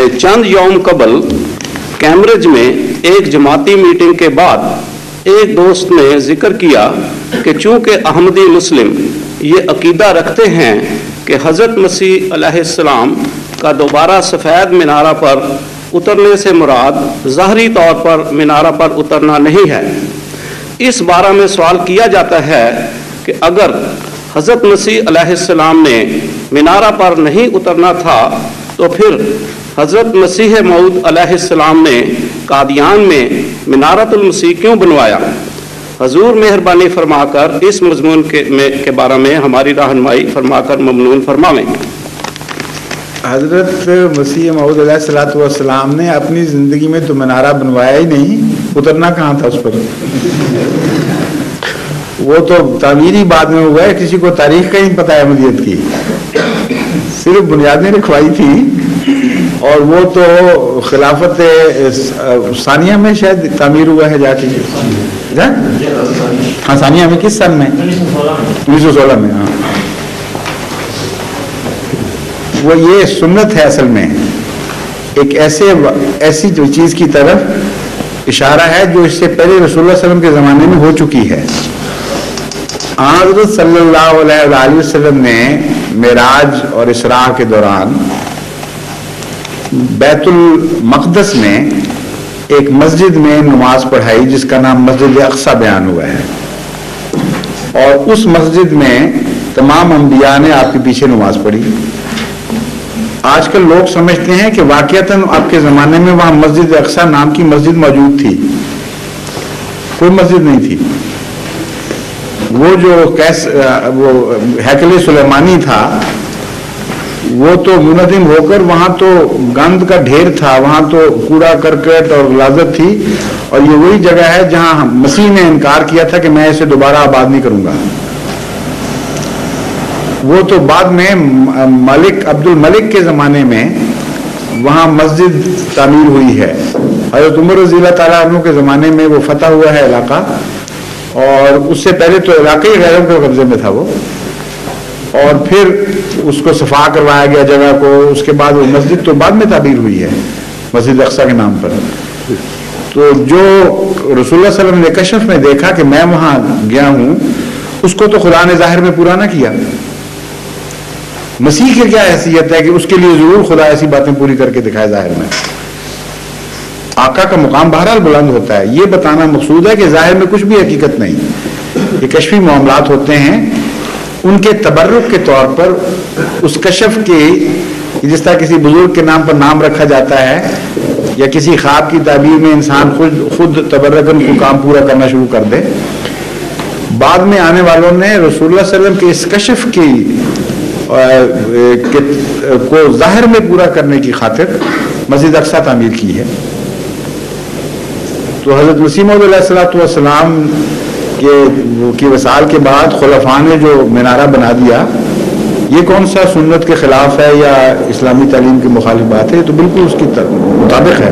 चंद यौम कबल कैम्ब्रिज में एक जमाती मीटिंग के बाद एक दोस्त ने जिक्र किया कि चूँकि अहमदी मुस्लिम ये अकीदा रखते हैं कि हज़रत मसीह अलैहिस्सलाम का दोबारा सफ़ेद मीनारा पर उतरने से मुराद ज़ाहरी तौर पर मीनारा पर उतरना नहीं है, इस बारे में सवाल किया जाता है कि अगर हज़रत मसीह अलैहिस्सलाम ने मीनारा पर नहीं उतरना था तो फिर हज़रत मसीह मऊद अलैहिस्सलाम ने कादियान में मीनारतुल मसीह क्यों बनवाया? हजूर मेहरबानी फरमाकर इस मजमून के बारे में हमारी रहनुमाई फरमाकर ममनून फरमावें। हज़रत मसीह मऊद अलैहिस्सलाम ने अपनी ज़िंदगी में तो मीनारा बनवाया ही नहीं, उतरना कहाँ था उस पर? वो तो तामीरी बाद में हुआ है, किसी को तारीख का ही पता है अहमदियत की, सिर्फ बुनियादें रखवाई थी। और वो तो खिलाफत सानिया में शायद तामीर हुआ है जाके, हाँ सानिया में किस सन में? 1916 में। हाँ, वो ये सुन्नत है असल में, एक ऐसी जो चीज़ की तरफ इशारा है जो इससे पहले रसूलुल्लाह सल्लल्लाहु अलैहि वसल्लम के ज़माने में हो चुकी है। हज़रत सल्लल्लाहु अलैहि वसल्लम ने मेराज और इसरा के दौरान बैतुल मक़दस में एक मस्जिद में नमाज पढ़ाई जिसका नाम मस्जिद अक्सा बयान हुआ है, और उस मस्जिद में तमाम अंबिया ने आपके पीछे नमाज पढ़ी। आजकल लोग समझते हैं कि वाक़ियतन आपके ज़माने में वहाँ मस्जिद अक्सा नाम की मस्जिद मौजूद थी, कोई मस्जिद नहीं थी। वो जो वो हैकल सुलेमानी था वो तो मुनज़्ज़म होकर, वहाँ तो गंद का ढेर था, वहाँ तो कूड़ा करकट और लाजत थी, और ये वही जगह है जहाँ मसीह ने इनकार किया था कि मैं इसे दोबारा आबाद नहीं करूँगा। वो तो बाद में मलिक अब्दुल मलिक के ज़माने में वहाँ मस्जिद तामीर हुई है। हज़रत उमर रज़ियल्लाहु ताला अन्हु के ज़माने में वो फतह हुआ है इलाका, और उससे पहले तो इलाके गैरों के कब्जे में था वो, और फिर उसको सफा करवाया गया जगह को। उसके बाद वो मस्जिद तो बाद में ताबीर हुई है मस्जिद अक्सा के नाम पर। तो जो रसूलुल्लाह सल्लल्लाहु अलैहि वसल्लम ने कशफ में देखा कि मैं वहाँ गया हूँ, उसको तो खुदा ने जाहिर में पूरा ना किया। मसीह की क्या हैसियत है कि उसके लिए जरूर खुदा ऐसी बातें पूरी करके दिखाए जाहिर में। आका का मुकाम बहरहाल बुलंद होता है, ये बताना मकसूद है कि जाहिर में कुछ भी हकीकत नहीं, ये कशफी मामलात होते हैं। उनके तबर्रुक के तौर पर उस कशफ के, जिस तरह किसी बुजुर्ग के नाम पर नाम रखा जाता है या किसी ख्वाब की ताबीर में इंसान खुद तबर्रुकन को काम पूरा करना शुरू कर दे, बाद में आने वालों ने रसूलुल्लाह सल्लल्लाहु अलैहि वसल्लम के इस कशफ को जाहिर में पूरा करने की खातिर मस्जिद अक्सा तामीर की है। तो हज़रत मसीह मौऊद अलैहिस्सलाम की वसाल के बाद खुलफा ने जो मीनारा बना दिया, ये कौन सा सुन्नत के खिलाफ है या इस्लामी तालीम की मुखालिफ बात है? तो बिल्कुल उसकी मुताबिक है।